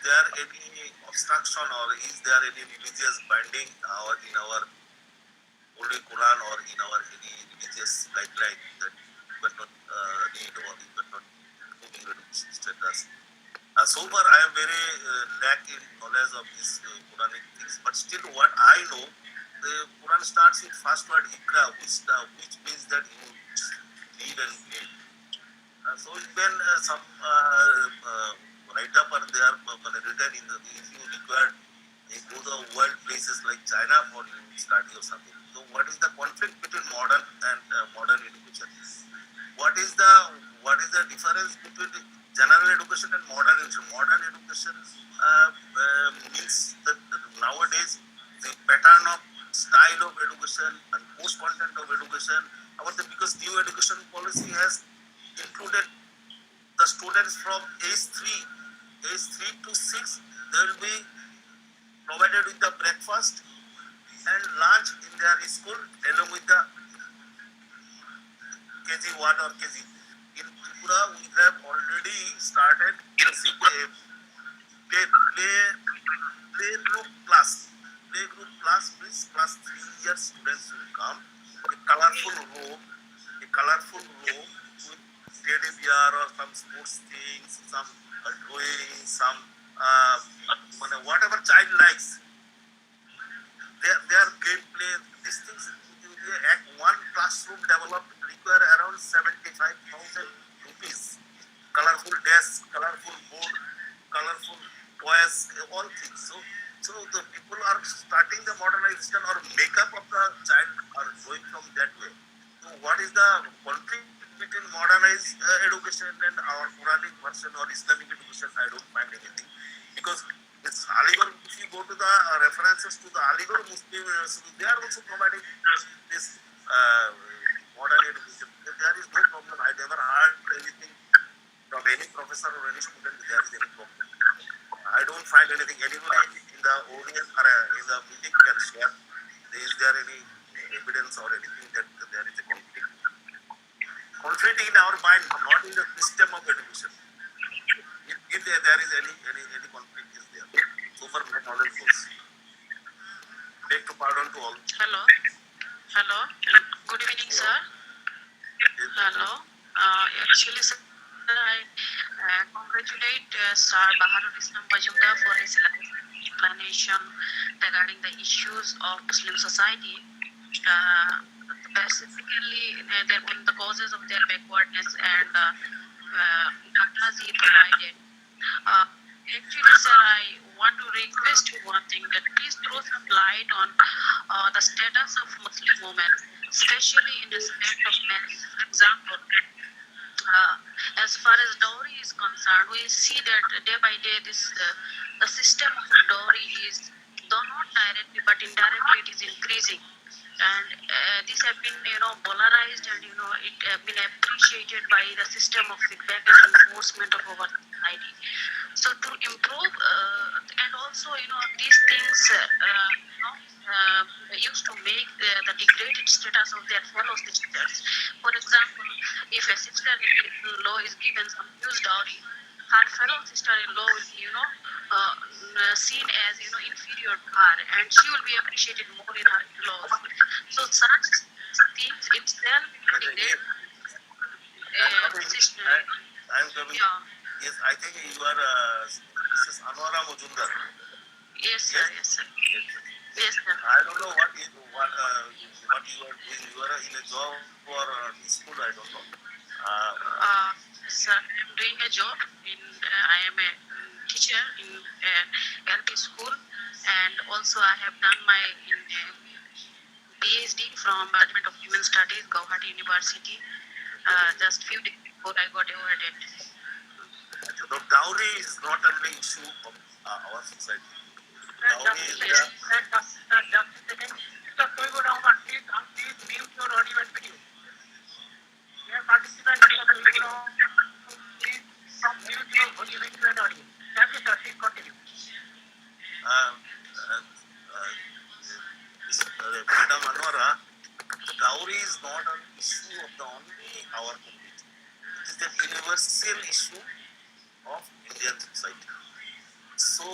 there any obstruction or is there any religious binding in our Holy Quran or in our any religious guideline that you cannot read or you cannot moving reduction status? So far, I am very lack in knowledge of these Quranic things, but still, what I know, the Quran starts with first word Ikra, which means that you read and read. So when some write-up are there written in the, if you require, you go to world places like China for study or something. So what is the conflict between modern and modern education? What is the difference between general education and modern education? Modern education means that nowadays the pattern of style of education and post content of education, because new education policy has included the students from age 3 to 6, they will be provided with the breakfast and lunch in their school along with the KG1 or KG. In Tripura, we have already started basic playgroup class. Playgroup class means class 3 years students will come. A colorful room with teddy bear or some sports things, some drawing, some whatever child likes. Their gameplay, these things, one classroom developed require around 75,000 rupees. Colorful desk, colorful board, colorful toys, all things. So the people are starting the modernization or makeup of the child are going from that way. So what is the conflict between modernized education and our Quranic version or Islamic education? I don't find anything, because it's Aligarh. If you go to the references to the Aligarh Muslim University, they are also providing this modern education. There is no problem. I never heard anything from any professor or any student. There is any problem. I don't find anything. Anybody in the audience or in the meeting can share. Is there any evidence or anything that there is a conflict? Conflict in our mind, not in the system of education. If there is any conflict is there. So far, my knowledge goes. Beg to pardon to all. Hello. Good evening, sir. Hello. Actually, sir, I congratulate Sir Baharul Majumder for his explanation regarding the issues of Muslim society. Specifically, the causes of their backwardness and data he provided. Actually, sir, I want to request you one thing, that please throw some light on the status of Muslim women, especially in respect of men. For example, as far as dowry is concerned, we see that day by day the system of dowry is, though not directly but indirectly, it is increasing. And these have been, polarized, and it have been appreciated by the system of feedback and enforcement of our society. So to improve, and also, these things used to make the degraded status of their fellow sisters. For example, if a sister-in-law is given some huge dowry, her fellow sister-in-law will be, seen as, inferior to her, and she will be appreciated more in her laws. So such things itself degrade sister. I'm coming. Yeah. Yes, I think you are Mrs. Anwara Majumder. Yes, sir. Yes, sir. Yes, sir. I don't know what you are doing. You are in a job or school. I don't know. Sir, I'm doing a job I am a teacher in LP school, and also I have done my PhD from Department of Human Studies, Guwahati University. Just few days before I got awarded. So dowry is not only issue of our society. Dowry is just a second. Mr. Toigo Rahman, please mute your audio and video. Dear participants, please mute your audio and audio. Thank you, sir. Please continue. Madam Anwara, dowry is not an issue of only our community. It is the universal issue of Indian society. So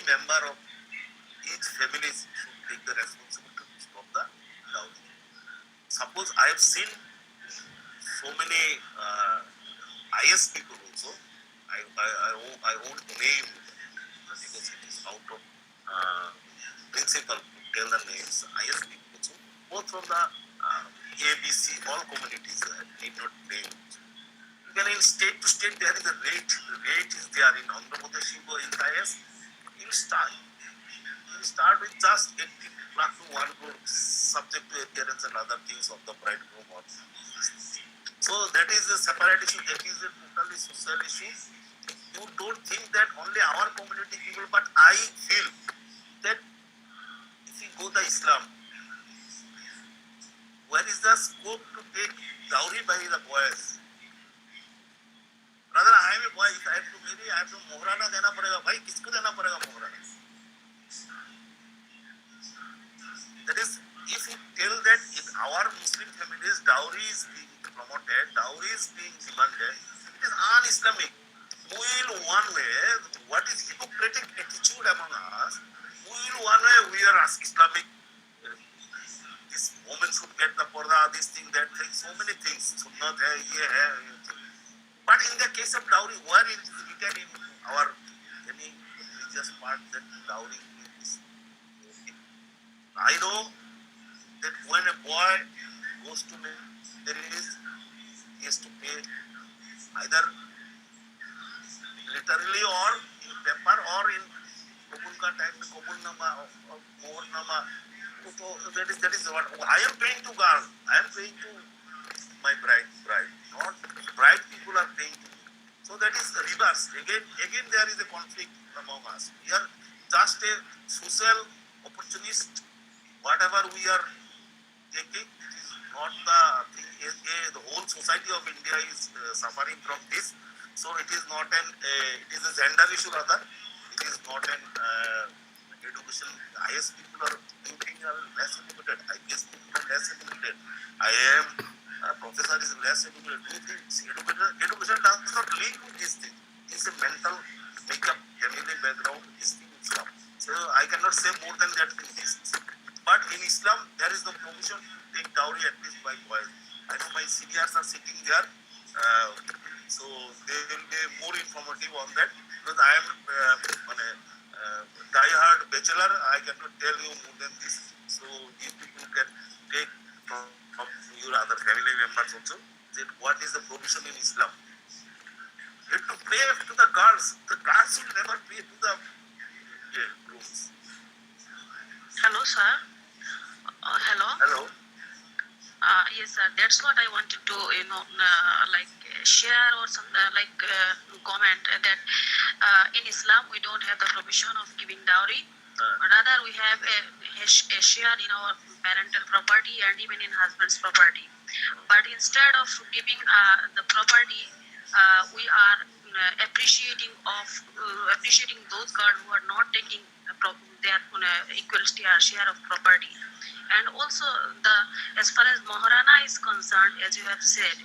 member of each family should take the responsibility to stop the dowry. Suppose I have seen so many IS people also. I won't name because it is out of principle to tell the names. IS people also, both from the ABC, all communities, need not name. Even in state to state, there is a rate. The rate is there in Andhra Pradesh, you go in the IS, you start with just 80 lakh to 1 crore, subject to appearance and other things of the bridegroom. So that is a separate issue. That is a totally social issue. You don't think that only our community people, but I feel that if you go to Islam, where is the scope to take dowry by the boys? Brother, I am a boy. If I have to marry, I have to mohrana देना पड़ेगा. भाई किसको देना पड़ेगा mohrana? That is, if you tell that in our Muslim families dowry is being promoted, dowry is being demanded, it is un-Islamic. We will one way, what is hypocritic attitude among us, we will one way we are Islamic. This woman should get the porda, this thing, that thing, so many things. Sunnat hai, ye hai. But in the case of dowry, where it is written in our any religious part that dowry is okay. I know that when a boy goes to marriage, he has to pay either literally or in paper or in Kabul ka time, Kabul nama or more nama. So that is what I am paying to girl. I am paying to my bride. Not bride people are paying to me. So that is the reverse. Again there is a conflict among us. We are just a social opportunist. Whatever we are taking, it is not the thing. The whole society of India is suffering from this. So it is not it is a gender issue rather. It is not an education. IS people are less educated. IPS people are less educated. I am professor is less educated. Education does not link to this thing. It's a mental makeup, family background, this thing is Islam. So I cannot say more than that in this. But in Islam, there is no provision to take dowry at least by boys. I know my seniors are sitting there, so they will be more informative on that because I am a die-hard bachelor. I cannot tell you more than this. So if people can take from your other family members also, that what is the provision in Islam. You have to pay to the girls. The girls should never pay to the grooms. Hello, sir. Hello. Hello. Yes, sir. That's what I wanted to, share or some comment that in Islam we don't have the provision of giving dowry. Rather, we have a share in our parental property and even in husband's property. But instead of giving the property, we are appreciating those girls who are not taking their equal share of property. And also, as far as Maharana is concerned, as you have said,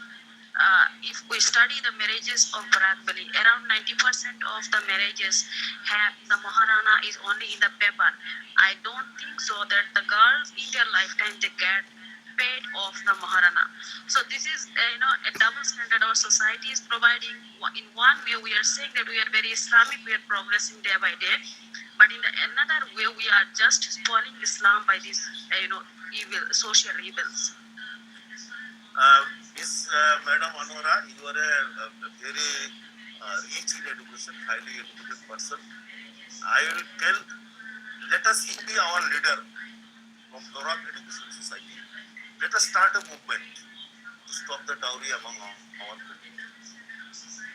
if we study the marriages of Barak, around 90% of the marriages have the Maharana is only in the paper. I don't think so that the girls in their lifetime they get paid off the Maharana. So this is a double standard our society is providing. In one way, we are saying that we are very Islamic, we are progressing day by day. But in another way, we are just spoiling Islam by these, social evils. Miss Madam Anora, you are a very rich in education, highly educated person. I will tell, let us be our leader from Barak Education Society. Let us start a movement to stop the dowry among our people.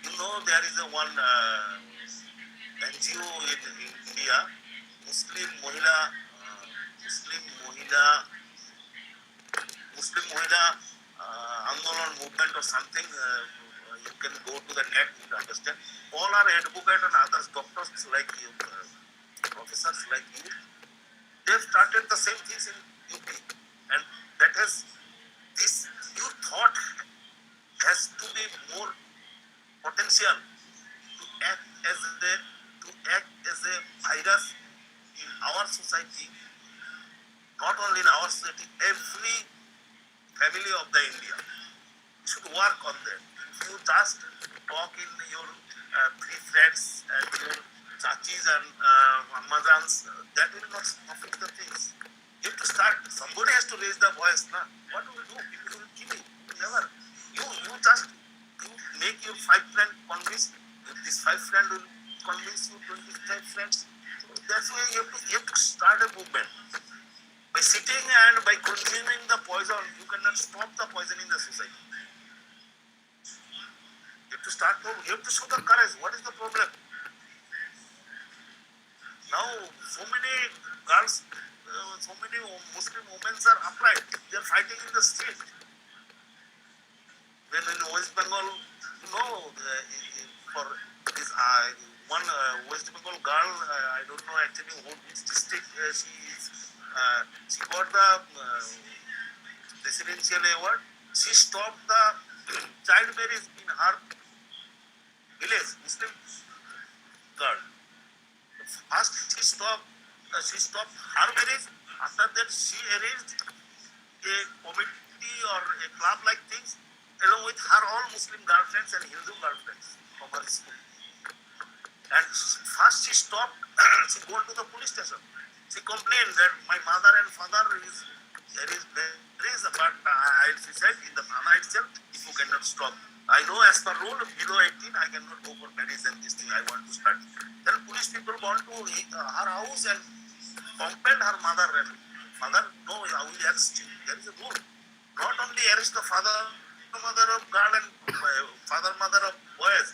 You know, there is a one NGO in India, Muslim Mohila Andolan movement or something. You can go to the net to understand. All are advocates and others, doctors like you, professors like you. They've started the same things in UP, and that has this new thought has to be more potential to act as a virus in our society, not only in our society, every family of the India. You should work on that. If you just talk in your three friends and your chachis and ammajans, that will not affect the things. You have to start. Somebody has to raise the voice. Nah? What do we do? People will kill you. Never. You just you make your 5 friend convince. If this 5 friend will convince you 25 friends. So that's why you have to start a movement. By sitting and by consuming the poison, you cannot stop the poison in the society. You have to start. You have to show the courage. What is the problem? Now, so many girls, so many Muslim women are upright. They are fighting in the street. When in West Bengal, you know, for this one West Bengal girl, I don't know actually which district she is. She got the presidential award. She stopped the child marriage in her village, Muslim girl. First, she stopped her marriage. After that, she arranged a committee or a club like things along with her all Muslim girlfriends and Hindu girlfriends from her school. And first she stopped, she go to the police station. She complained that my mother and father there is but she said in the Thana itself, if you cannot stop. I know as per rule, below 18, I cannot go for marriage and this thing I want to start. Then police people gone to her house and compelled her mother and father, no, I will arrest you. There is a rule. Not only arrest the mother of girl and father, mother of boys.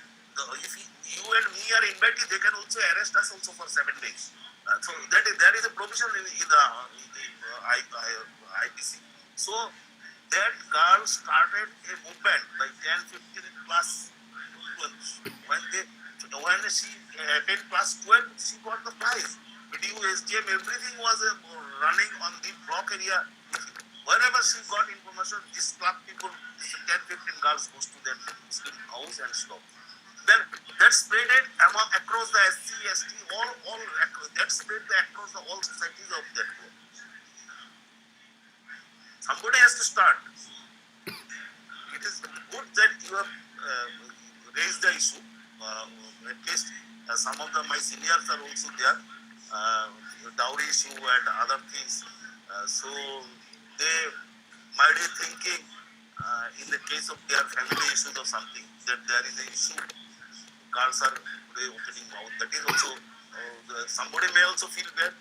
If you and me are invited, they can also arrest us also for 7 days. So there is a provision in the IPC. So that girl started a movement by 10, 15 plus 12. When she attained class 12, she got the prize. BDU, SDM, everything was running on the block area. Wherever she got information, this club people, 10, 15 girls goes to their Muslim house and stop. Then that spread it across the SC, ST, that spread across the whole societies of that world. Somebody has to start. It is good that you have raised the issue. At least some of my seniors are also there. Dowry issue and other things. So they might be thinking in the case of their family issues or something that there is an issue. Girls are opening mouth. That is also somebody may also feel bad.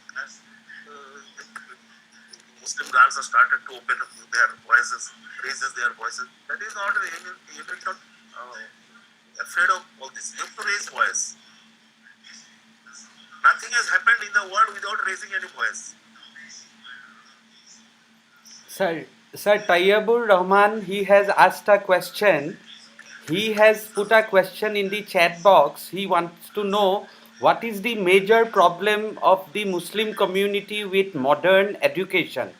Muslim girls have started to open their voices, raises their voices. That is not you are not afraid of all this. You have to raise voice. Nothing has happened in the world without raising any voice. Sir Tayyabur Rahman, he has asked a question. He has put a question in the chat box. He wants to know what is the major problem of the Muslim community with modern education.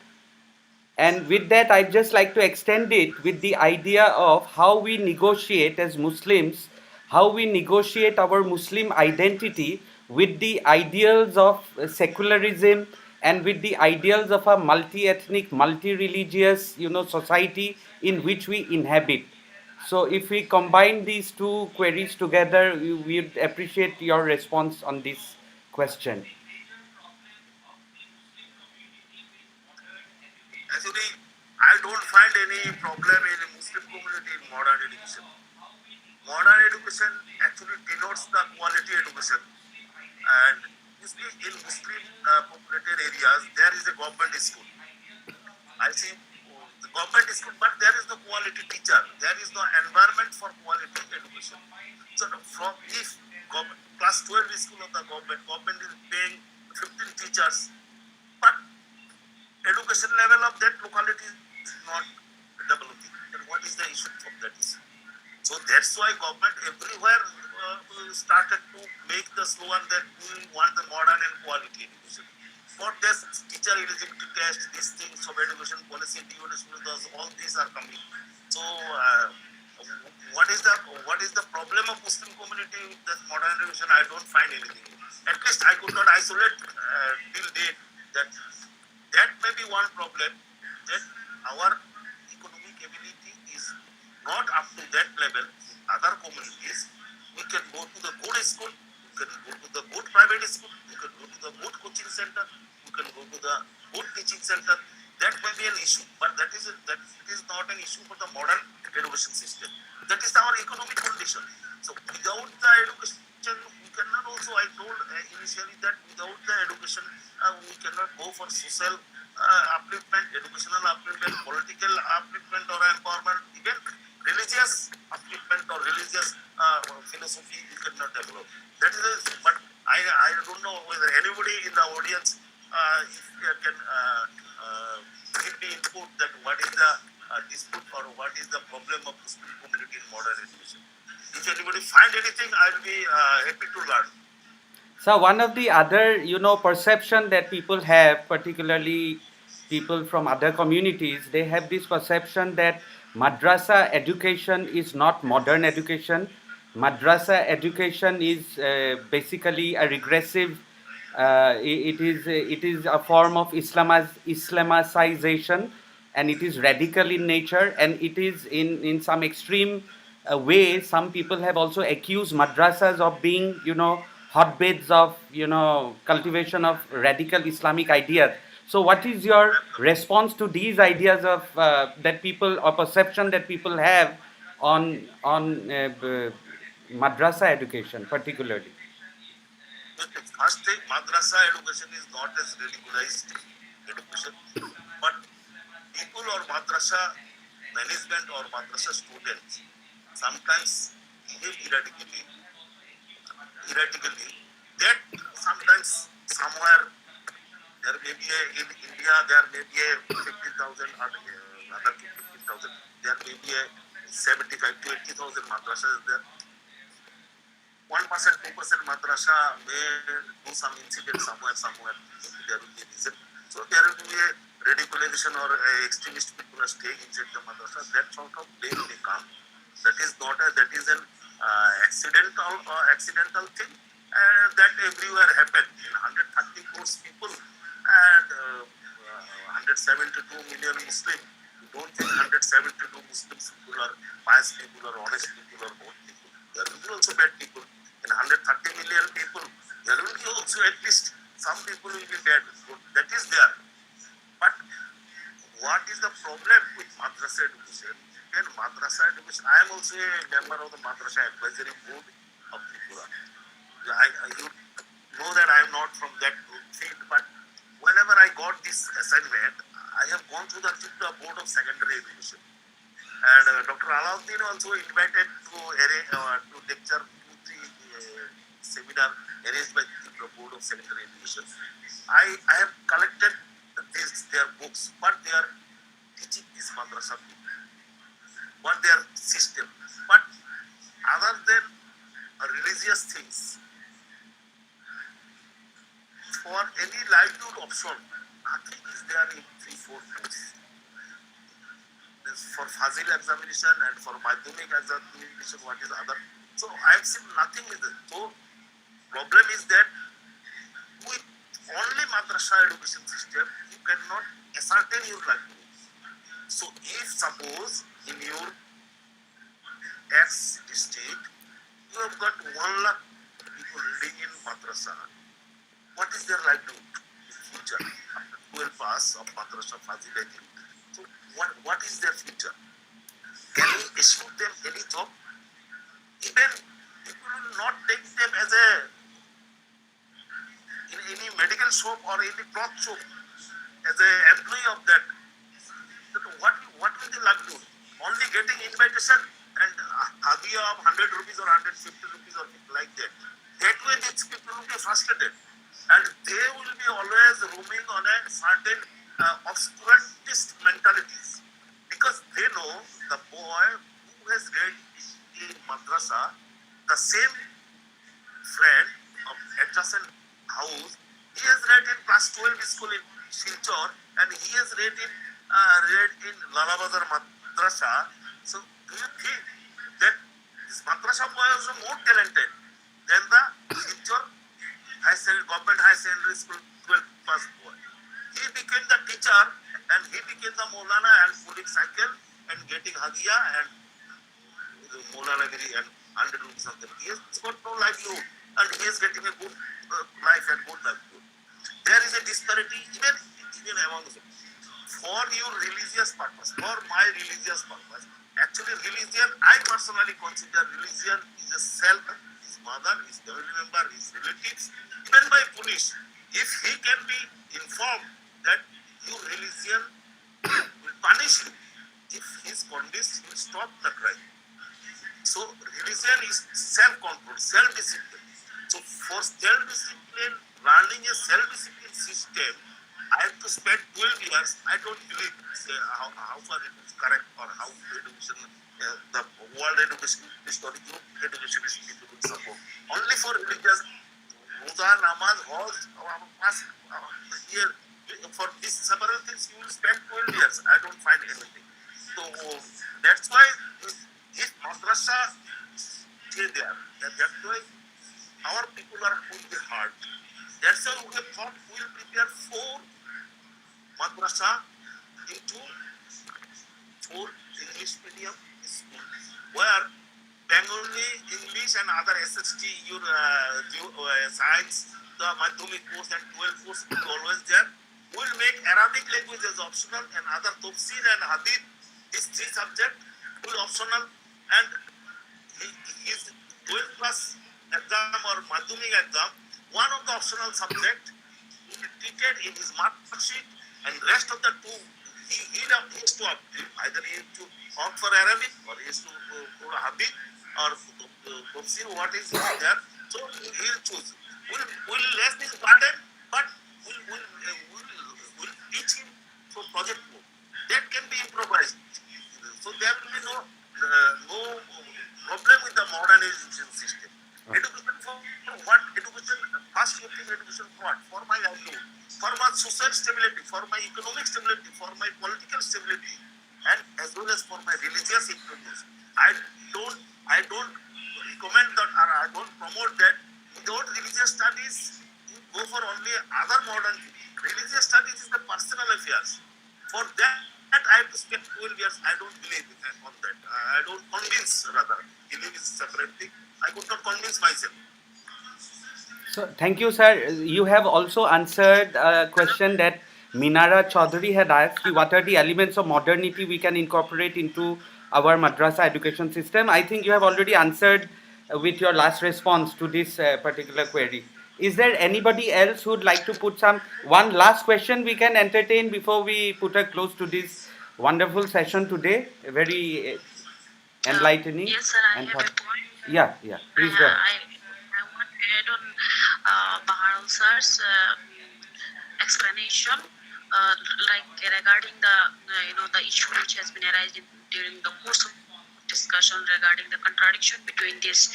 And with that, I'd just like to extend it with the idea of how we negotiate as Muslims, how we negotiate our Muslim identity with the ideals of secularism and with the ideals of a multi-ethnic, multi-religious, society in which we inhabit. So if we combine these two queries together, we'd appreciate your response on this question. Actually, I don't find any problem in the Muslim community in modern education. Modern education actually denotes the quality education. And you see, in Muslim populated areas, there is a government school. I see the government school, but there is no quality teacher. There is no environment for quality education. So from if class 12 school of the government is paying 15 teachers, but education level of that locality is not developing. Then what is the issue of that issue? So that's why government everywhere started to make the slogan that we want the modern and quality education. For this teacher eligibility test, these things of education policy, all these are coming. So what is the problem of Muslim community with this modern education? I don't find anything. At least I could not isolate till date that that may be one problem, that our economic ability is not up to that level. In other communities, we can go to the good school, we can go to the good private school, we can go to the good coaching center, we can go to the good teaching center. That may be an issue, but that is not an issue for the modern education system. That is our economic condition. So without the education, we cannot also, I told initially that without the education, we cannot go for social upliftment, educational upliftment, political upliftment or empowerment, even religious upliftment or religious philosophy we cannot develop. That is, but I don't know whether anybody in the audience if they can give me input that what is the dispute or what is the problem of Muslim community in modern education. If anybody find anything, I'll be happy to learn. So one of the other, perception that people have, particularly people from other communities, they have this perception that madrasa education is not modern education. Madrasa education is basically a regressive. It is a form of Islamicization, and it is radical in nature, and it is in some extreme way. Some people have also accused madrasas of being, hotbeds of, cultivation of radical Islamic ideas. So what is your response to these ideas of that people, or perception that people have on madrasa education particularly? First thing, madrasa education is not as regularized education, but people or madrasa management or madrasa students sometimes behave erratically. That sometimes somewhere there may be in India there may be a 15,000 or another 15,000. There may be a 75 to 80,000 madrasas there. 1%, 2% madrasa may do some incident somewhere. There will be a reason. So there will be a radicalization or extremist people are staying inside the madrasa. That sort of blame may come. That is not that is an accidental thing that everywhere happened. In 130 crores people and 172 million Muslim. You don't think 172 Muslims people are pious people or honest people or good people. There will be also bad people. In 130 million people, there will be also at least some people will be bad. So that is there. But what is the problem with madrasa education? In madrasa education, I am also a member of the madrasa advisory board of Tripura. You know that I am not from that field, but whenever I got this assignment, I have gone through the Tripura Board of Secondary Education. And Dr. Alauddin also invited to lecture seminar arranged by the Board of Secondary Education. I have collected their books, what they are teaching is madrasa, what their system. But other than religious things, for any livelihood option, nothing is there in 3-4 books. For Fazil examination and for Madhyamik examination, what is other. So I have seen nothing with it. So problem is that with only madrasa education system, you cannot ascertain your livelihood. So if suppose in your X district, you have got 1 lakh people living in madrasa, what is their livelihood in future after 12 pass of madrasa Fazil? So what is their future? Can we assure them any job? Even people will not take them as in any medical shop or any cloth shop as an employee of that. So what will the livelihood? Only getting invitation and hadiah of 100 rupees or 150 rupees or like that. That way these people will be frustrated. And they will be always roaming on a certain obscurantist mentalities. Because they know the boy who has read in madrasa, the same friend of adjacent house, he has read in class 12 school in Silchar and he has read in Lalabazar madrasa. So do you think that this madrasa boy is more talented than the Silchar government high secondary school 12 pass boy. He became the teacher and he became the Maulana and pulling cycle and getting Hadia and Maulanagiri and 100 rupees of them. He has got no livelihood and he is getting a good life and good livelihood. There is a disparity even among them. For your religious purpose, for my religious purpose, actually religion, I personally consider religion is a self, his mother, his family member, his relatives, even by police. If he can be informed that your religion will punish you, if he is convinced, he will stop the crime. So religion is self-control, self-discipline. So for self-discipline, learning a self-discipline system, I have to spend 12 years. I don't believe how far it is correct or how education, the world education, historical education is people will support. Only for religious, Roza, Namaz, Hajj, here, for these several things you will spend 12 years. I don't find anything. So that's why if madrasa stay there, that's why our people are will be hard. That's why we have thought we will prepare 4 madrasa into 4 English medium school, where Bengali, English and other SST, your science, the Madhyamik course and 12 course will always there. We will make Arabic language as optional and other Tafsir and Hadith, these 3 subjects will optional, and his 12 plus exam or Madhyamik exam, one of the optional subject will be treated in his mark sheet, and rest of the 2 he has to opt. Either he has to opt for Arabic or he has to go Hadith or Tafsir, what is there. So he will choose. We'll less this burden, but we'll teach him for project mode. That can be improvised. So there will be no problem with the modern education system. Education for what? Education, first looking education for what? For my livelihood, for my social stability, for my economic stability, for my political stability, and as well as for my religious influence. I don't recommend that or I don't promote that without religious studies, you go for only other modern things. Religious studies is the personal affairs. For that, I have to spend 12 years. I don't believe on that. I don't convince, rather. Believe is separate thing. I could not convince myself. So, thank you, sir. You have also answered a question that Minara Chaudhary had asked you, what are the elements of modernity we can incorporate into our madrasa education system? I think you have already answered with your last response to this particular query. Is there anybody else who would like to put one last question we can entertain before we put a close to this wonderful session today? Very enlightening. Yes, sir, I and have thought. a point. Yeah, please go ahead. I want to add on Baharul sir's explanation, like regarding the issue which has been arising during the course of discussion regarding the contradiction between this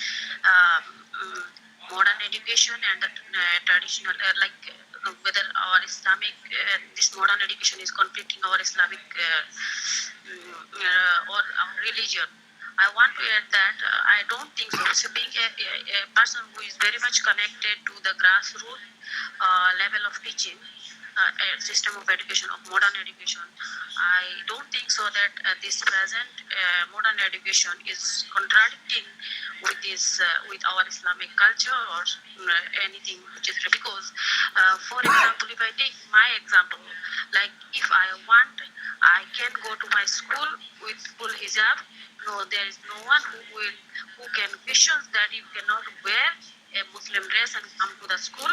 modern education and the traditional, whether our Islamic, this modern education is conflicting our Islamic or our religion. I want to add that I don't think so. So being a person who is very much connected to the grassroots level of teaching, system of education, of modern education, I don't think so that this present modern education is contradicting with this with our Islamic culture or anything which is, because for example, if I take my example, like if I want, I can go to my school with full hijab. No, there is no one who can question that you cannot wear a Muslim dress and come to the school.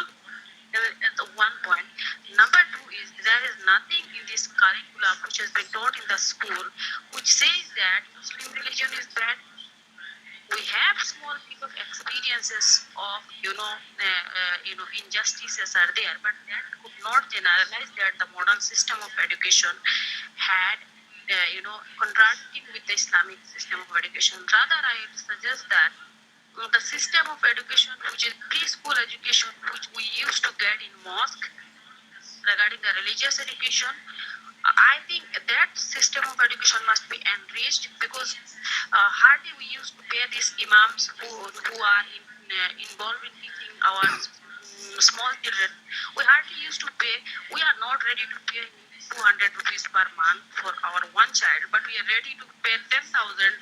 That's the one point. Number 2 is there is nothing in this curriculum which has been taught in the school which says that Muslim religion is bad. We have small bit of experiences of injustices are there, but that could not generalize that the modern system of education had contradicting with the Islamic system of education. Rather, I suggest that the system of education, which is preschool education, which we used to get in mosque regarding the religious education, I think that system of education must be enriched, because hardly we used to pay these imams who are involved in teaching our small children, we hardly used to pay. We are not ready to pay 200 rupees per month for our one child, but we are ready to pay 10,000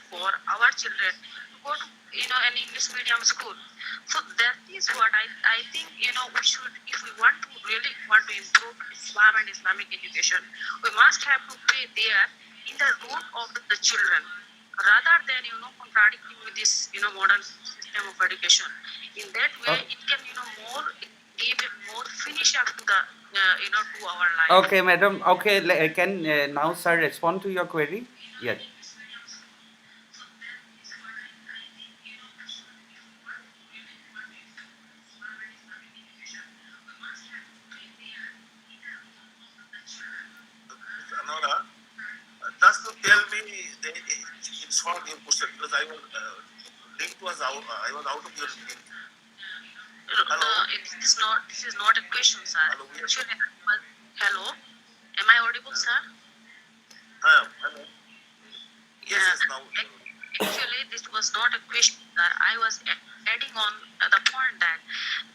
for our children to go to an English medium school. So that is what I think we should, if we really want to improve Islam and Islamic education, we must have to pay there in the root of the children, rather than contradicting with this modern system of education. In that way, Okay. it can more give a more finish up to the to our life. Okay, madam. Okay, can now sir respond to your query? Yes. Anora, just to tell me in short your question, because I was link was out. I was out of your link. Hello? This is not a question, sir. Hello, yes. Actually, hello, am I audible, sir? Hello. Yes, Yeah. yes, now. Actually, this was not a question, sir. I was adding on the point that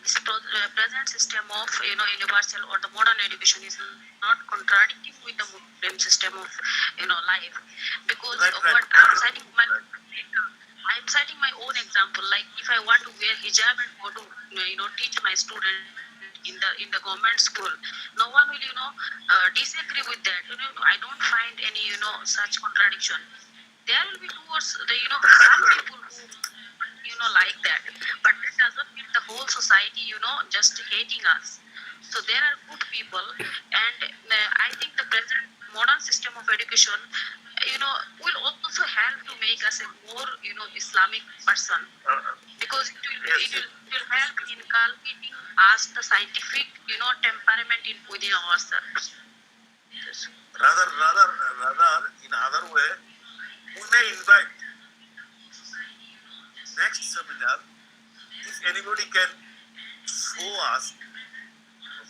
this present system of universal or the modern education is not contradicting with the Muslim system of life, because Right, of right. what I'm citing my own example. Like if I want to wear hijab and go to teach my student in the government school, no one will disagree with that. I don't find any such contradiction. There will be towards the some people who like that, but that doesn't mean the whole society just hating us. So there are good people, and I think the present modern system of education will also help to make us a more Islamic person, because it will help in cultivating us the scientific temperament within ourselves. Yes. Rather, in other way, we may invite next seminar if anybody can show us,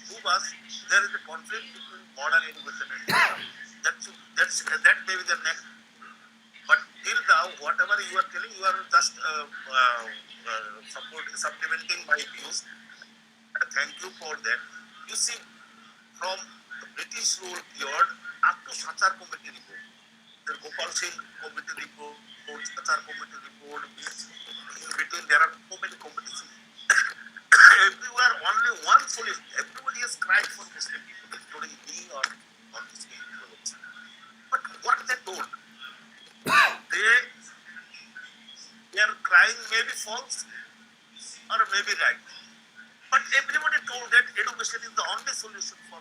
prove us there is a conflict between modern education and Islam. That may be the next. But till now, whatever you are telling, you are just supplementing my views. Thank you for that. You see, from the British rule period up to Sachar Committee report, the Gopal Singh Committee report, Sachar Committee report, in between there are so many committees. Everywhere only one solution. Everybody has cried for Muslim people, including me or this people. But what they told, they are crying maybe false or maybe right. But everybody told that education is the only solution for.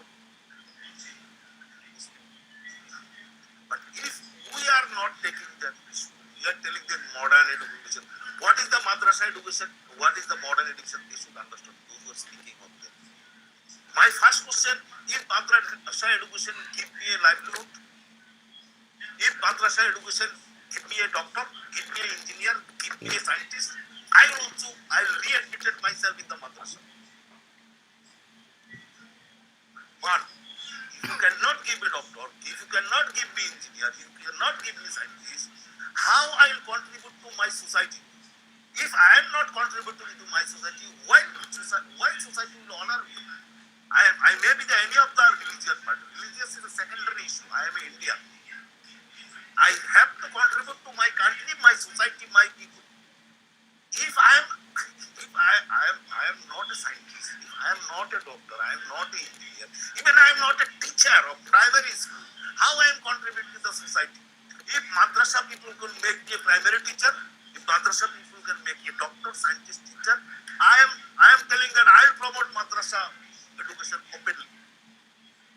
But if we are not taking that issue, we are telling them modern education. What is the madrasa education? What is the modern education? They should understand. Those who are speaking of them. My first question: if madrasa education give me a livelihood, if madrasa education give me a doctor, give me an engineer, give me a scientist, I'll re-admitted myself in the madrasa. One, if you cannot give me doctor, if you cannot give me engineer, if you cannot give me scientist, how I will contribute to my society? If I am not contributing to my society, why society will honor me? I may be the any of the religious, but religious is a secondary issue. I am in India. I have to contribute to my country, my society, my people. If I am not a scientist, if I am not a doctor, I am not an engineer, even I am not a teacher of primary school, how I am contributing to the society? If madrasa people can make me a primary teacher, if madrasa people can make me a doctor, scientist, teacher, I am telling that I will promote madrasa education openly.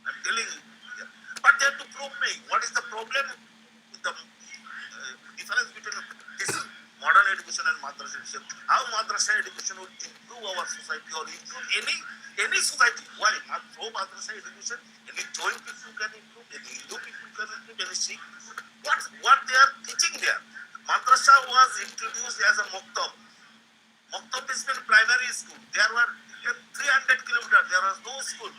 I am telling you. Yeah. But they have to prove me what is the problem with the difference between this modern education and madrasa education. How madrasa education will improve our society or improve any society. Why? Not through madrasa education, any Jain people can improve, any Hindu people can improve, any Sikh people. What they are teaching there? Madrasa was introduced as a Maktab. Maktab is in primary school. There were 300 kilometers. There was no school.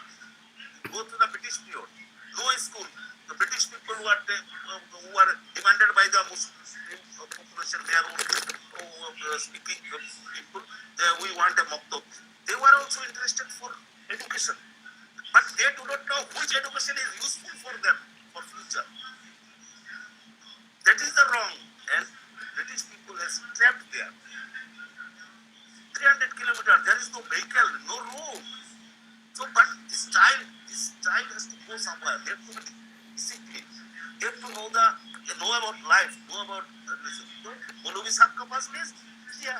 Go to the British period. No school. The British people who are demanded by the Muslim population, they are only speaking people. We want a Maktab. They were also interested for education, but they do not know which education is useful for them for future. That is the wrong, and British people has trapped there. 300 kilometers, there is no vehicle, no road. So, but this child has to go somewhere. They have to be disciplined. They have to know about life, know about listen. तो मौलवी साहब का पास भेज दिया.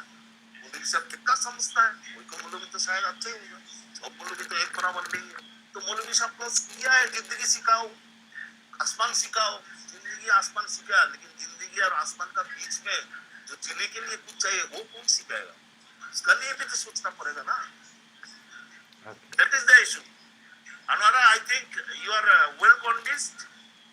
मौलवी साहब कितना समझता है? कोई को मौलवी तो शायद अच्छा ही होगा. सब मौलवी तो एक बराबर नहीं है. तो मौलवी साहब को किया है जिंदगी सिखाओ, आसमान सिखाओ. जिंदगी आसमान सिखा, लेकिन जिंदगी और आसमान का बीच में जो जीने के लिए कुछ चाहिए वो कौन सिखाएगा? उसका लिए भी तो सोचना पड़ेगा ना. Okay. That is the issue. Another, I think you are